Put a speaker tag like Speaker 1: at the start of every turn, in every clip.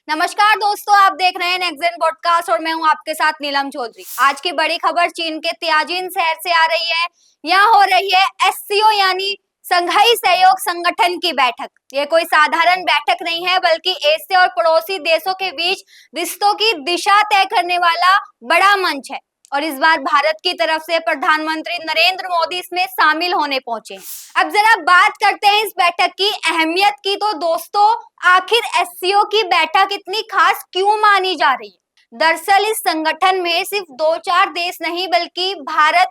Speaker 1: नमस्कार दोस्तों, आप देख रहे हैं नेक्स्ट जेन पॉडकास्ट और मैं हूं आपके साथ नीलम चौधरी। आज की बड़ी खबर चीन के तियाजिन शहर से आ रही है। यहाँ हो रही है एससीओ यानी संघाई सहयोग संगठन की बैठक। ये कोई साधारण बैठक नहीं है बल्कि एशिया और पड़ोसी देशों के बीच रिश्तों की दिशा तय करने वाला बड़ा मंच है। और इस बार भारत की तरफ से प्रधानमंत्री नरेंद्र मोदी इसमें शामिल होने पहुंचे हैं। अब जरा बात करते हैं इस बैठक की अहमियत की। तो दोस्तों, आखिर एससीओ की बैठक इतनी खास क्यों मानी जा रही है? दरअसल इस संगठन में सिर्फ 2-4 देश नहीं बल्कि भारत,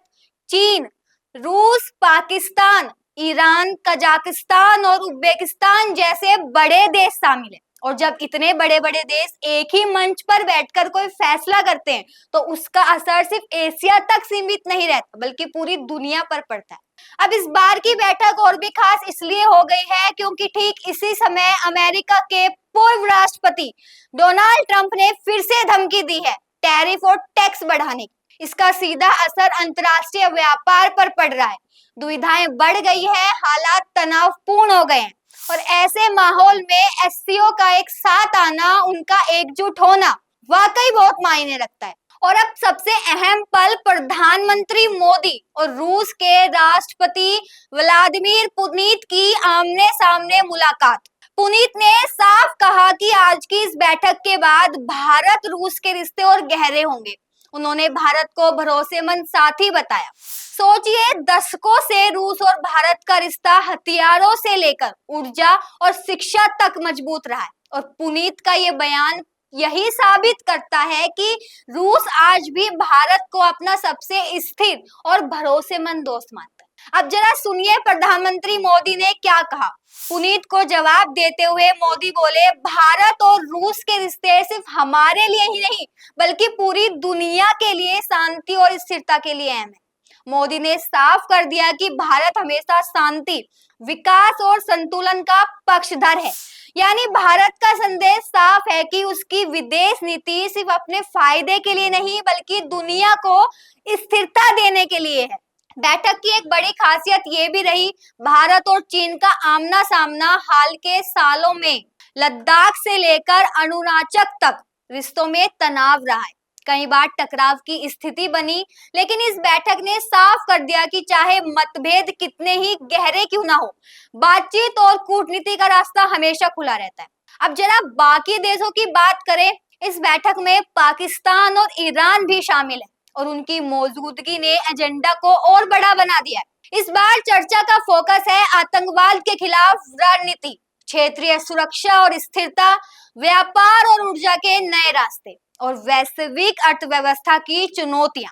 Speaker 1: चीन, रूस, पाकिस्तान, ईरान, कजाकिस्तान और उज्बेकिस्तान जैसे बड़े देश शामिल हैं। और जब इतने बड़े बड़े देश एक ही मंच पर बैठकर कोई फैसला करते हैं तो उसका असर सिर्फ एशिया तक सीमित नहीं रहता बल्कि पूरी दुनिया पर पड़ता है। अब इस बार की बैठक और भी खास इसलिए हो गई है क्योंकि ठीक इसी समय अमेरिका के पूर्व राष्ट्रपति डोनाल्ड ट्रंप ने फिर से धमकी दी है टैरिफ और टैक्स बढ़ाने की। इसका सीधा असर अंतर्राष्ट्रीय व्यापार पर पड़ रहा है। दुविधाएं बढ़ गई है, हालात तनावपूर्ण हो गए हैं और ऐसे माहौल में एससीओ का एक साथ आना, उनका एकजुट होना वाकई बहुत मायने रखता है। और अब सबसे अहम पल, प्रधानमंत्री मोदी और रूस के राष्ट्रपति व्लादिमीर पुतिन की आमने सामने मुलाकात। पुतिन ने साफ कहा कि आज की इस बैठक के बाद भारत रूस के रिश्ते और गहरे होंगे। उन्होंने भारत को भरोसेमंद साथी बताया। सोचिए, दशकों से रूस और भारत का रिश्ता हथियारों से लेकर ऊर्जा और शिक्षा तक मजबूत रहा है और पुनीत का ये बयान यही साबित करता है कि रूस आज भी भारत को अपना सबसे स्थिर और भरोसेमंद दोस्त मानता है। अब जरा सुनिए प्रधानमंत्री मोदी ने क्या कहा। पुनीत को जवाब देते हुए मोदी बोले, भारत और रूस के रिश्ते सिर्फ हमारे लिए ही नहीं बल्कि पूरी दुनिया के लिए शांति और स्थिरता के लिए अहम है। मोदी ने साफ कर दिया कि भारत हमेशा शांति, विकास और संतुलन का पक्षधर है। यानी भारत का संदेश साफ है कि उसकी विदेश नीति सिर्फ अपने फायदे के लिए नहीं बल्कि दुनिया को स्थिरता देने के लिए है। बैठक की एक बड़ी खासियत ये भी रही, भारत और चीन का आमना सामना हाल के सालों में लद्दाख से लेकर अरुणाचल तक रिश्तों में तनाव रहा है। कई बार टकराव की स्थिति बनी, लेकिन इस बैठक ने साफ कर दिया कि चाहे मतभेद कितने ही गहरे क्यों ना हो, बातचीत और कूटनीति का रास्ता हमेशा खुला रहता है। अब जरा बाकी देशों की बात करें, इस बैठक में पाकिस्तान और ईरान भी शामिल है और उनकी मौजूदगी ने एजेंडा को और बड़ा बना दिया है। इस बार चर्चा का फोकस है आतंकवाद के खिलाफ रणनीति, क्षेत्रीय सुरक्षा और स्थिरता, व्यापार और ऊर्जा के नए रास्ते और वैश्विक अर्थव्यवस्था की चुनौतियां।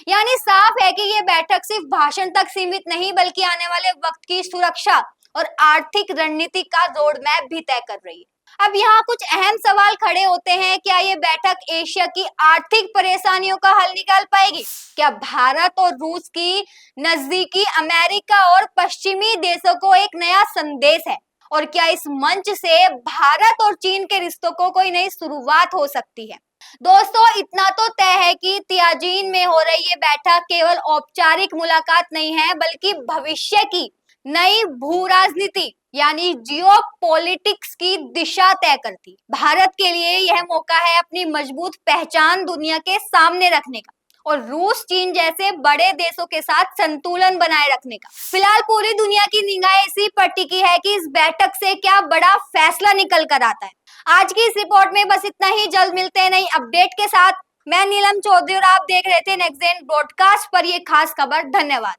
Speaker 1: यानी साफ है कि ये बैठक सिर्फ भाषण तक सीमित नहीं बल्कि आने वाले वक्त की सुरक्षा और आर्थिक रणनीति का रोड मैप भी तय कर रही है। अब यहाँ कुछ अहम सवाल खड़े होते हैं। क्या ये बैठक एशिया की आर्थिक परेशानियों का हल निकाल पाएगी? क्या भारत और रूस की नजदीकी अमेरिका और पश्चिमी देशों को एक नया संदेश है? और क्या इस मंच से भारत और चीन के रिश्तों को कोई नई शुरुआत हो सकती है? दोस्तों, इतना तो तय है कि तियाजिन में हो रही ये बैठक केवल औपचारिक मुलाकात नहीं है बल्कि भविष्य की नई भू राजनीति यानी जियो पॉलिटिक्स की दिशा तय करती। भारत के लिए यह मौका है अपनी मजबूत पहचान दुनिया के सामने रखने का और रूस, चीन जैसे बड़े देशों के साथ संतुलन बनाए रखने का। फिलहाल पूरी दुनिया की निगाहें इसी पर टिकी है कि इस बैठक से क्या बड़ा फैसला निकल कर आता है। आज की इस रिपोर्ट में बस इतना ही। जल्द मिलते हैं नई अपडेट के साथ। मैं नीलम चौधरी और आप देख रहे थे नेक्स्ट जेन ब्रॉडकास्ट पर ये खास खबर। धन्यवाद।